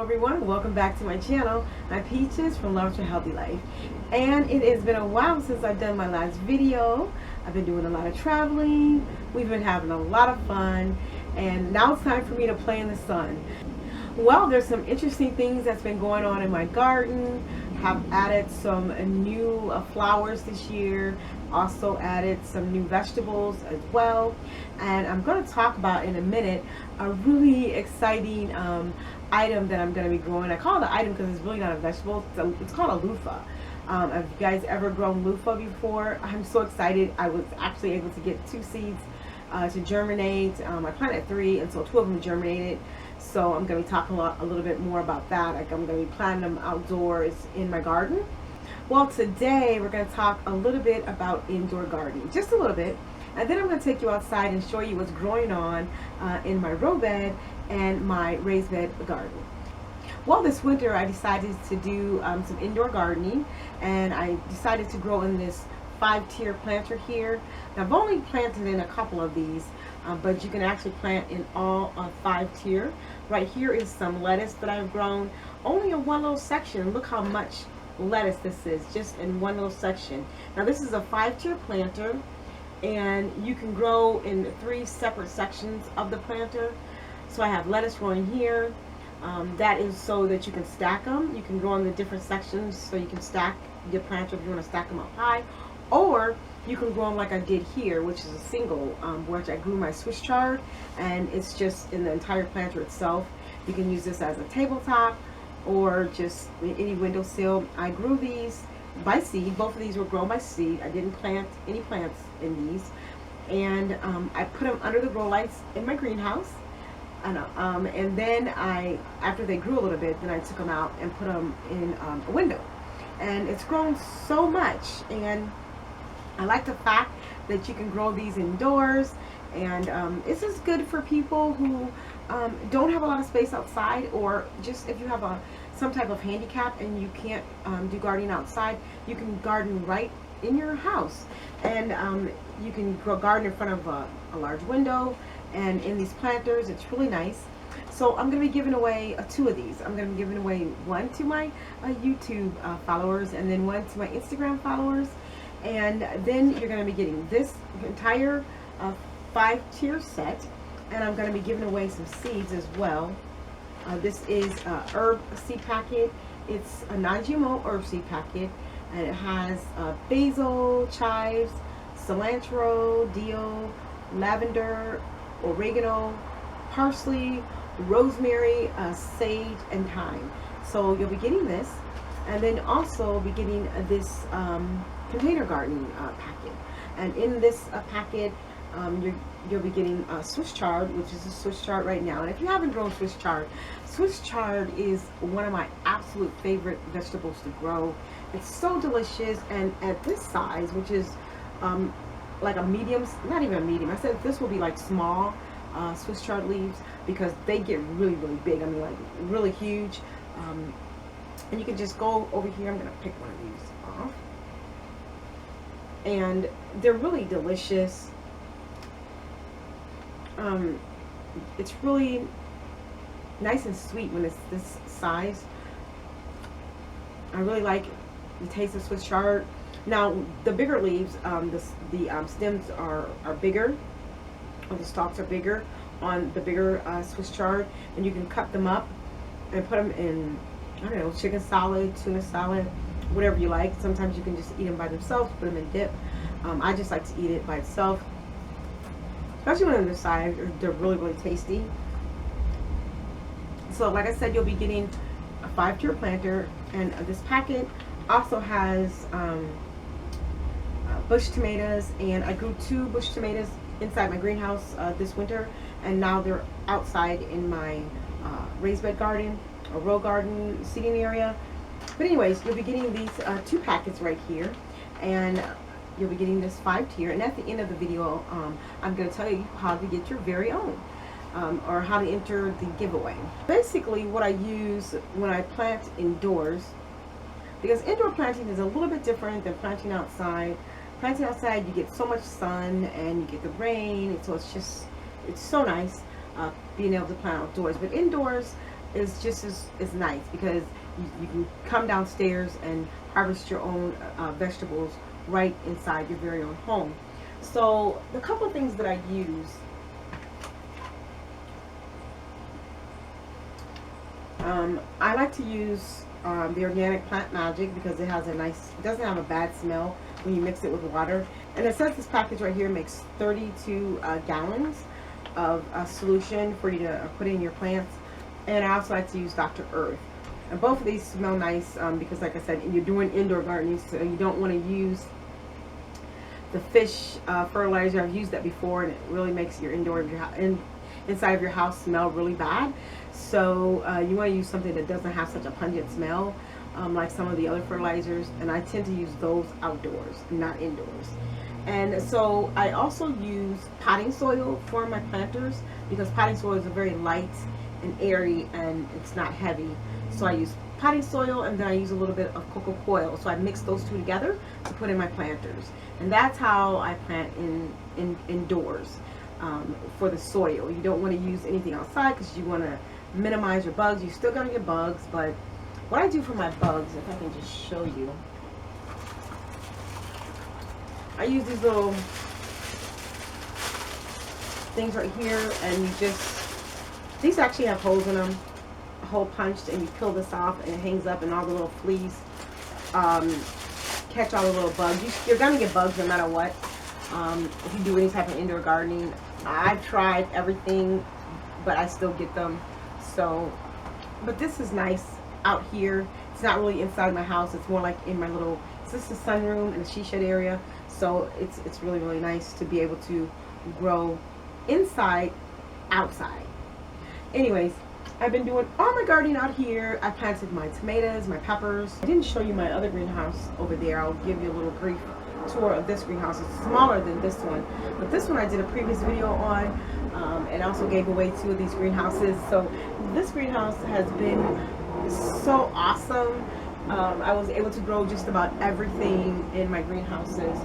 everyone, welcome back to my channel. I'm Peaches from Love to Healthy Life, and it has been a while since I've done my last video. I've been doing a lot of traveling, we've been having a lot of fun, and now it's time for me to play in the sun. Well, there's some interesting things that's been going on in my garden. Have added some new flowers this year, also added some new vegetables as well, and I'm going to talk about in a minute a really exciting item that I'm going to be growing. I call it an item because it's really not a vegetable. It's called a loofah. Have you guys ever grown loofah before? I'm so excited. I was actually able to get 2 seeds to germinate. I planted 3, and so 2 of them germinated. So I'm going to be talking a little bit more about that. Like, I'm going to be planting them outdoors in my garden. Well, today we're going to talk a little bit about indoor gardening, just a little bit. And then I'm going to take you outside and show you what's growing on in my row bed and my raised bed garden. Well, this winter I decided to do some indoor gardening, and I decided to grow in this 5-tier planter here. Now, I've only planted in a couple of these, but you can actually plant in all 5 tier. Right here is some lettuce that I've grown only in one little section. Look how much lettuce this is, just in one little section. Now, this is a 5-tier planter, and you can grow in 3 separate sections of the planter. So I have lettuce growing here. That is so that you can stack them. You can grow in the different sections so you can stack your planter if you want to stack them up high. Or you can grow them like I did here, which is a single, which I grew my Swiss chard, and it's just in the entire planter itself. You can use this as a tabletop or just any windowsill. I grew these by seed. Both of these were grown by seed. I didn't plant any plants in these. And I put them under the grow lights in my greenhouse. And then after they grew a little bit, then I took them out and put them in a window. And it's grown so much, and I like the fact that you can grow these indoors, and this is good for people who don't have a lot of space outside, or just if you have some type of handicap and you can't do gardening outside, you can garden right in your house. And you can grow garden in front of a large window, and in these planters, it's really nice. So I'm going to be giving away 2 of these. I'm going to be giving away 1 to my YouTube followers, and then 1 to my Instagram followers. And then you're going to be getting this entire 5-tier set, and I'm going to be giving away some seeds as well. This is herb seed packet. It's a non-GMO herb seed packet, and it has basil, chives, cilantro, dill, lavender, oregano, parsley, rosemary, sage, and thyme. So you'll be getting this, and then also be getting this container gardening packet. And in this packet, you'll be getting Swiss chard, which is a Swiss chard right now. And if you haven't grown Swiss chard is one of my absolute favorite vegetables to grow. It's so delicious, and at this size, which is like a medium, not even a medium, I said this will be like small Swiss chard leaves, because they get really, really big. I mean, like really huge. And you can just go over here. I'm going to pick one of these off. And they're really delicious. It's really nice and sweet when it's this size. I really like the taste of Swiss chard. Now, the bigger leaves, the stems are bigger, or the stalks are bigger on the bigger Swiss chard, and you can cut them up and put them in, I don't know, chicken salad, tuna salad, whatever you like. Sometimes you can just eat them by themselves, put them in dip. I just like to eat it by itself, especially when they're this size. They're really, really tasty. So like I said, you'll be getting a 5-tier planter, and this packet also has bush tomatoes, and I grew 2 bush tomatoes inside my greenhouse this winter, and now they're outside in my raised bed garden, or row garden seating area. But anyways, you'll be getting these 2 packets right here, and you'll be getting this 5-tier. And at the end of the video, I'm going to tell you how to get your very own, or how to enter the giveaway. Basically, what I use when I plant indoors, because indoor planting is a little bit different than planting outside. Planting outside, you get so much sun and you get the rain, and so it's so nice being able to plant outdoors. But indoors, is just as nice because you can come downstairs and harvest your own vegetables right inside your very own home. So the couple of things that I use, I like to use the organic Plant Magic because it has a nice, it doesn't have a bad smell when you mix it with water. And it says this package right here makes 32 gallons of a solution for you to put in your plants. And I also like to use Dr. Earth. And both of these smell nice because, like I said, you're doing indoor gardening, so you don't want to use the fish fertilizer. I've used that before, and it really makes your inside of your house smell really bad. So you want to use something that doesn't have such a pungent smell like some of the other fertilizers, and I tend to use those outdoors, not indoors. And so I also use potting soil for my planters because potting soil is very light and airy and it's not heavy. So I use potting soil, and then I use a little bit of cocoa coil. So I mix those two together to put in my planters. And that's how I plant indoors for the soil. You don't want to use anything outside because you want to minimize your bugs. You're still going to get bugs, but what I do for my bugs, if I can just show you, I use these little things right here, and you just, these actually have holes in them, a hole punched, and you peel this off and it hangs up, and all the little fleas catch all the little bugs. You're gonna get bugs no matter what if you do any type of indoor gardening. I've tried everything, but I still get them. So, but this is nice out here. It's not really inside my house. It's more like in my little, it's just a sunroom and a she shed area. So it's really, really nice to be able to grow inside, outside. Anyways, I've been doing all my gardening out here. I planted my tomatoes, my peppers. I didn't show you my other greenhouse over there. I'll give you a little brief tour of this greenhouse. It's smaller than this one, but this one I did a previous video on, and also gave away 2 of these greenhouses. So this greenhouse has been so awesome. I was able to grow just about everything in my greenhouses.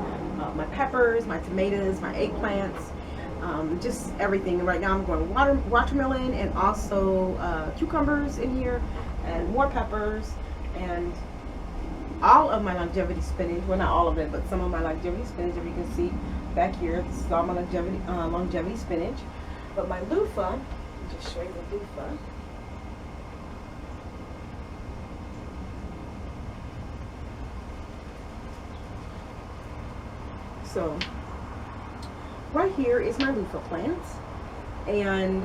My peppers, my tomatoes, my eggplants, just everything. Right now I'm growing watermelon and also cucumbers in here, and more peppers, and all of my longevity spinach. Well, not all of it, but some of my longevity spinach, if you can see back here. This is all my longevity spinach. But my loofah, let me just show you the loofah. So right here is my loofah plant, and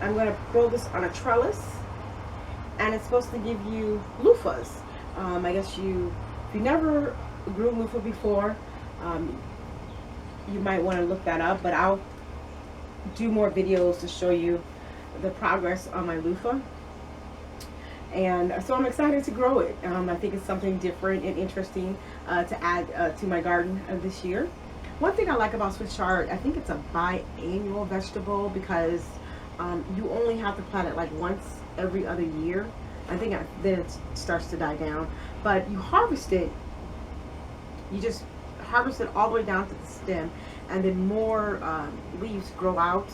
I'm going to build this on a trellis, and it's supposed to give you loofahs. I guess if you never grew loofah before, you might want to look that up, but I'll do more videos to show you the progress on my loofah. And so I'm excited to grow it. I think it's something different and interesting to add to my garden this year. One thing I like about Swiss chard, I think it's a biannual vegetable because you only have to plant it like once every other year. I think then it starts to die down. But you harvest it, you just harvest it all the way down to the stem, and then more leaves grow out.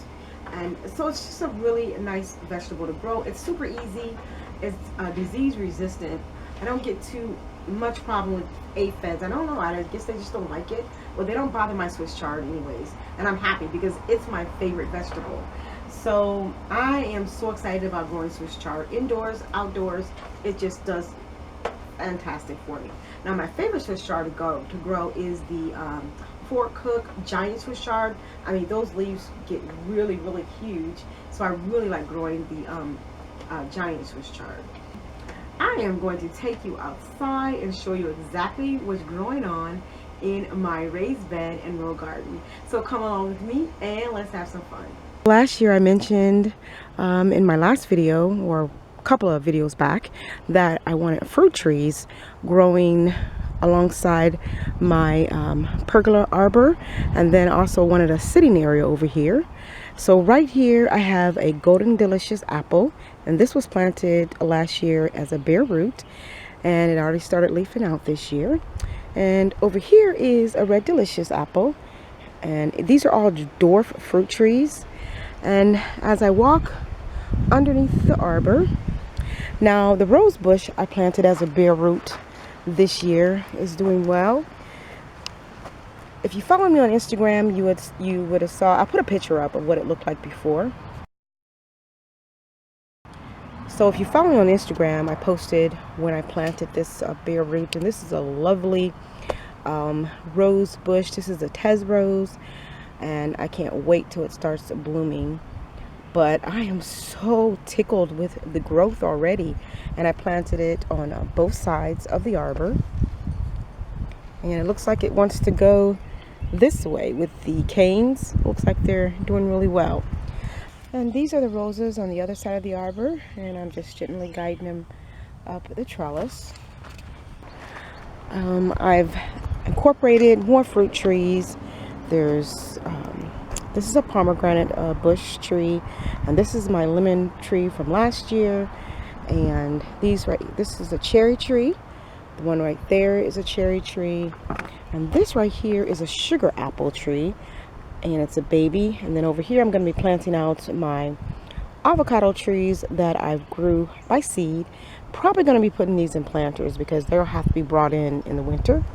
And so it's just a really nice vegetable to grow. It's super easy. It's disease resistant. I don't get too much problem with aphids. I don't know. I guess they just don't like it. Well, they don't bother my Swiss chard anyways. And I'm happy because it's my favorite vegetable. So I am so excited about growing Swiss chard indoors, outdoors. It just does fantastic for me. Now my favorite Swiss chard to grow is the Fort Cook giant Swiss chard. I mean, those leaves get really, really huge. So I really like growing the giant Swiss chard. I am going to take you outside and show you exactly what's growing on in my raised bed and row garden. So come along with me and let's have some fun. Last year I mentioned in my last video, or a couple of videos back, that I wanted fruit trees growing alongside my pergola arbor, and then also wanted a sitting area over here. So right here I have a golden delicious apple, and this was planted last year as a bare root, and it already started leafing out this year. And over here is a red delicious apple, and these are all dwarf fruit trees. And as I walk underneath the arbor, now the rose bush I planted as a bare root this year is doing well. If you follow me on Instagram, you would have saw I put a picture up of what it looked like before. So if you follow me on Instagram, I posted when I planted this bare root, and this is a lovely rose bush. This is a Tez rose, and I can't wait till it starts blooming. But I am so tickled with the growth already, and I planted it on both sides of the arbor, and it looks like it wants to go this way with the canes. Looks like they're doing really well. And these are the roses on the other side of the arbor, and I'm just gently guiding them up the trellis. I've incorporated more fruit trees. There's this is a pomegranate bush tree, and this is my lemon tree from last year. And this is a cherry tree. The one right there is a cherry tree, and this right here is a sugar apple tree, and it's a baby. And then over here I'm going to be planting out my avocado trees that I grew by seed. Probably going to be putting these in planters because they'll have to be brought in the winter.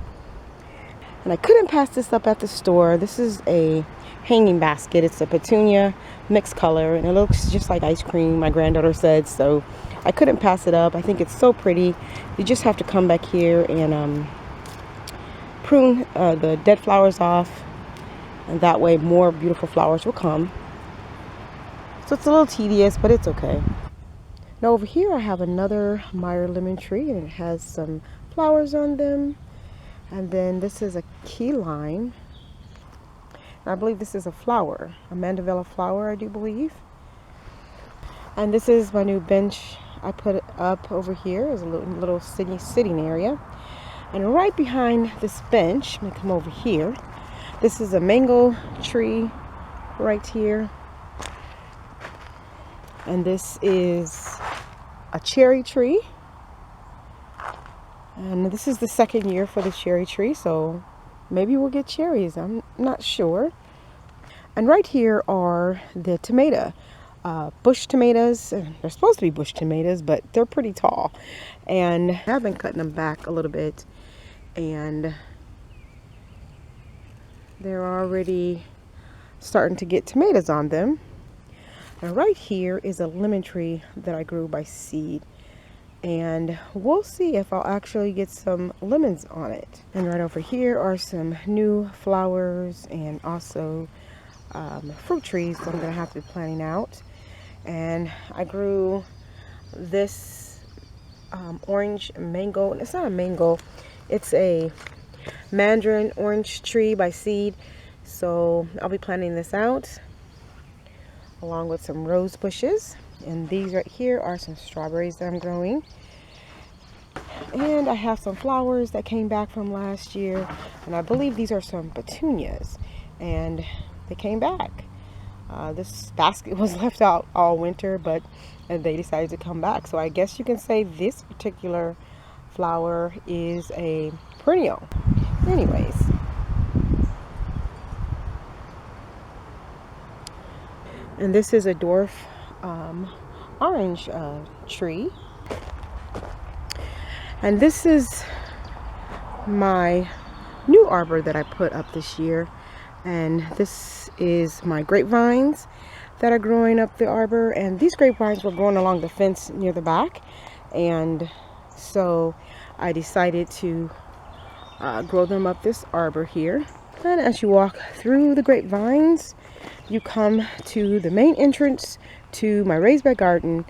And I couldn't pass this up at the store. This is a hanging basket. It's a petunia mixed color, and it looks just like ice cream, my granddaughter said, so I couldn't pass it up. I think it's so pretty. You just have to come back here and prune the dead flowers off, and that way more beautiful flowers will come. So it's a little tedious, but it's okay. Now over here I have another Meyer lemon tree, and it has some flowers on them. And then this is a key lime. I believe this is a flower, a mandevilla flower, I do believe. And this is my new bench I put up over here as a little sitting area. And right behind this bench, I'm gonna come over here. This is a mango tree right here. And this is a cherry tree. And this is the second year for the cherry tree, so maybe we'll get cherries. I'm not sure. And right here are the tomato, bush tomatoes. They're supposed to be bush tomatoes, but they're pretty tall. And I've been cutting them back a little bit, and they're already starting to get tomatoes on them. And right here is a lemon tree that I grew by seed. And we'll see if I'll actually get some lemons on it. And right over here are some new flowers and also fruit trees that I'm going to have to be planting out. And I grew this orange mango. It's not a mango, it's a mandarin orange tree by seed. So I'll be planting this out along with some rose bushes. And these right here are some strawberries that I'm growing. And I have some flowers that came back from last year. And I believe these are some petunias. And they came back. This basket was left out all winter, but they decided to come back. So I guess you can say this particular flower is a perennial. Anyways. And this is a dwarf orange tree, and this is my new arbor that I put up this year. And this is my grapevines that are growing up the arbor, and these grapevines were growing along the fence near the back, and so I decided to grow them up this arbor here. And as you walk through the grapevines, you come to the main entrance to my raised bed garden.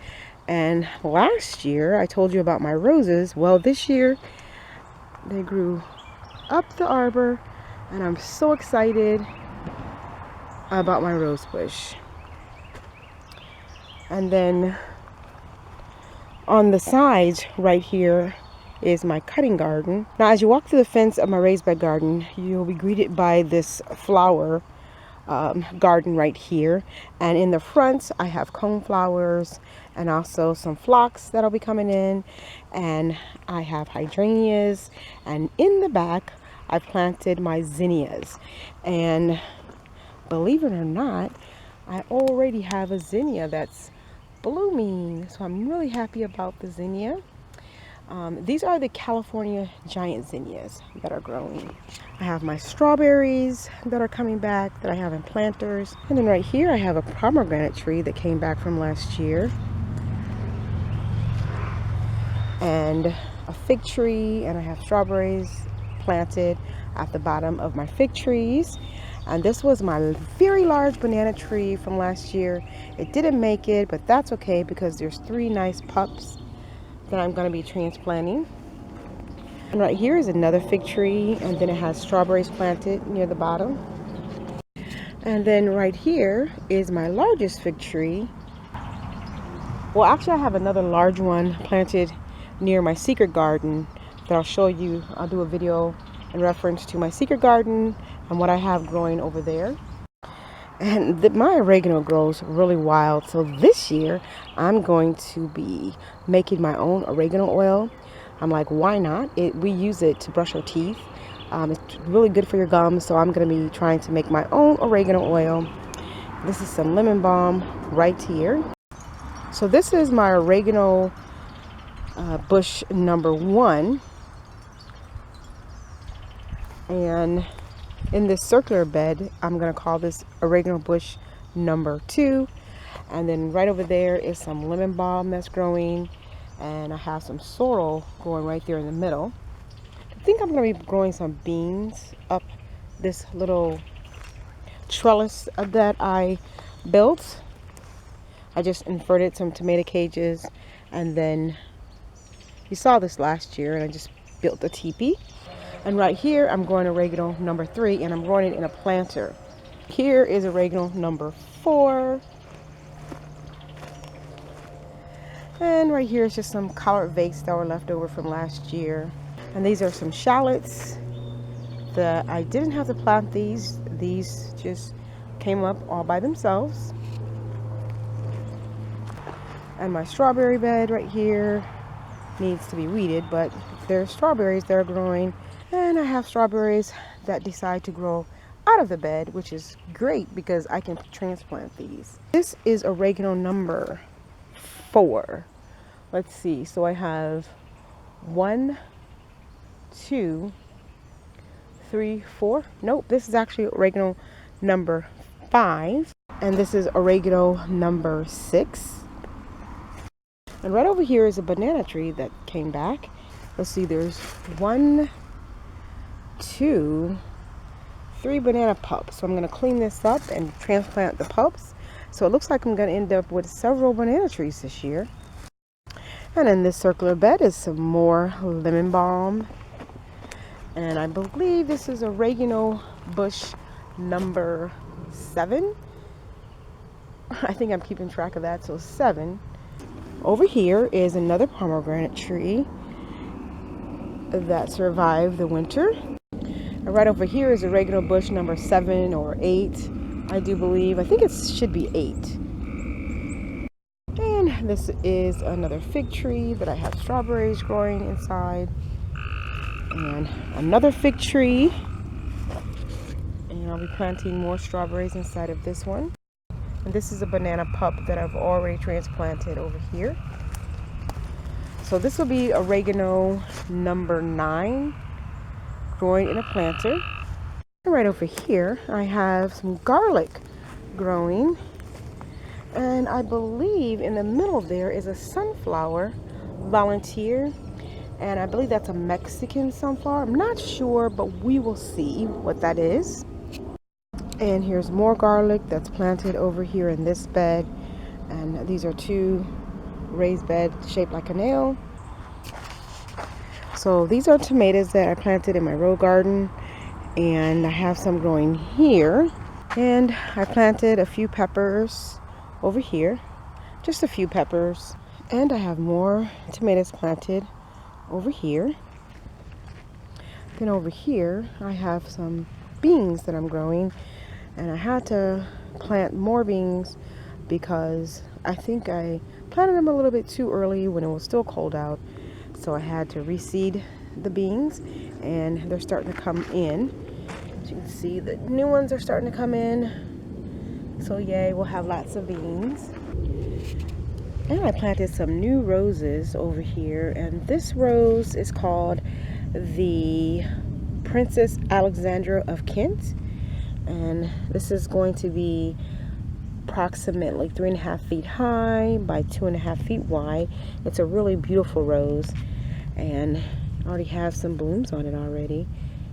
And last year I told you about my roses. Well, this year they grew up the arbor, and I'm so excited about my rose bush. And then on the sides right here is my cutting garden. Now as you walk through the fence of my raised bed garden, you'll be greeted by this flower garden right here. And in the front I have coneflowers and also some phlox that'll be coming in, and I have hydrangeas, and in the back I've planted my zinnias. And believe it or not, I already have a zinnia that's blooming, so I'm really happy about the zinnia. These are the California giant zinnias that are growing. I have my strawberries that are coming back that I have in planters. And then right here I have a pomegranate tree that came back from last year. And a fig tree, and I have strawberries planted at the bottom of my fig trees. And this was my very large banana tree from last year. It didn't make it, but that's okay because there's 3 nice pups that I'm going to be transplanting. And right here is another fig tree, and then it has strawberries planted near the bottom. And then right here is my largest fig tree. Well, actually I have another large one planted near my secret garden that I'll show you. I'll do a video in reference to my secret garden and what I have growing over there. And my oregano grows really wild, so this year I'm going to be making my own oregano oil. I'm like, why not? We use it to brush our teeth. It's really good for your gums, so I'm going to be trying to make my own oregano oil. This is some lemon balm right here. So this is my oregano bush number 1. And in this circular bed, I'm going to call this oregano bush number 2. And then right over there is some lemon balm that's growing. And I have some sorrel growing right there in the middle. I think I'm going to be growing some beans up this little trellis that I built. I just inverted some tomato cages, and then you saw this last year, and I just built a teepee. And right here I'm growing oregano number 3, and I'm growing it in a planter. Here is oregano number 4. And right here is just some collard vase that were left over from last year. And these are some shallots that I didn't have to plant these. These just came up all by themselves. And my strawberry bed right here needs to be weeded, but there's strawberries that are growing. And I have strawberries that decide to grow out of the bed, which is great because I can transplant these. This is oregano number 4. Let's see. So I have 1, 2, 3, 4. Nope, this is actually oregano number 5. And this is oregano number 6. And right over here is a banana tree that came back. Let's see, there's 1, 2, 3 banana pups. So I'm going to clean this up and transplant the pups. So it looks like I'm going to end up with several banana trees this year. And in this circular bed is some more lemon balm. And I believe this is oregano bush number 7. I think I'm keeping track of that, so 7. Over here is another pomegranate tree that survived the winter. And right over here is oregano bush number 7 or 8, I do believe. I think it should be 8. And this is another fig tree that I have strawberries growing inside. And another fig tree. And I'll be planting more strawberries inside of this one. And this is a banana pup that I've already transplanted over here. So this will be oregano number 9, growing in a planter. And right over here, I have some garlic growing. And I believe in the middle there is a sunflower volunteer. And I believe that's a Mexican sunflower. I'm not sure, but we will see what that is. And here's more garlic that's planted over here in this bed. And these are 2 raised beds shaped like a nail. So these are tomatoes that I planted in my row garden. And I have some growing here. And I planted a few peppers over here. Just a few peppers. And I have more tomatoes planted over here. Then over here I have some beans that I'm growing, and I had to plant more beans because I think I planted them a little bit too early when it was still cold out, so I had to reseed the beans, and they're starting to come in. As you can see, the new ones are starting to come in, So yay, we'll have lots of beans. And I planted some new roses over here, and this rose is called the Princess Alexandra of Kent, and this is going to be approximately 3.5 feet high by 2.5 feet wide. It's a really beautiful rose, and already have some blooms on it already,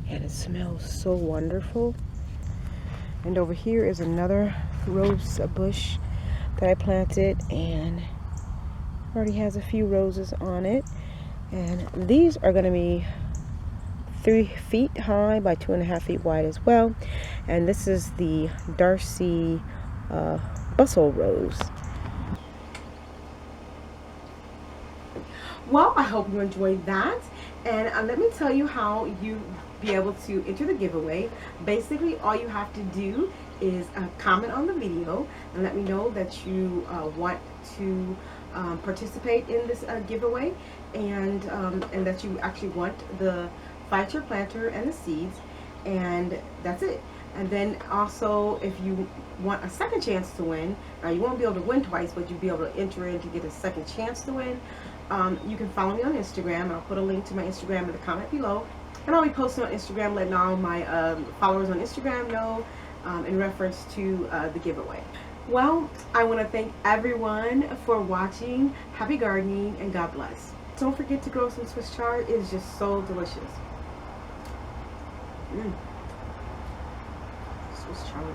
and it smells so wonderful. And over here is another rose bush that I planted, and already has a few roses on it, and these are going to be 3 feet high by 2.5 feet wide as well. And this is the Darcy Bustle Rose. Well, I hope you enjoyed that, and let me tell you how you be able to enter the giveaway. Basically, all you have to do is comment on the video and let me know that you want to participate in this giveaway, and that you actually want the 5-tier planter and the seeds, and that's it. And then also, if you want a second chance to win, you won't be able to win twice, but you'll be able to enter in to get a second chance to win. You can follow me on Instagram. I'll put a link to my Instagram in the comment below, and I'll be posting on Instagram, letting all my followers on Instagram know in reference to the giveaway. Well, I want to thank everyone for watching. Happy gardening, and God bless. Don't forget to grow some Swiss chard. It is just so delicious. Swiss chard.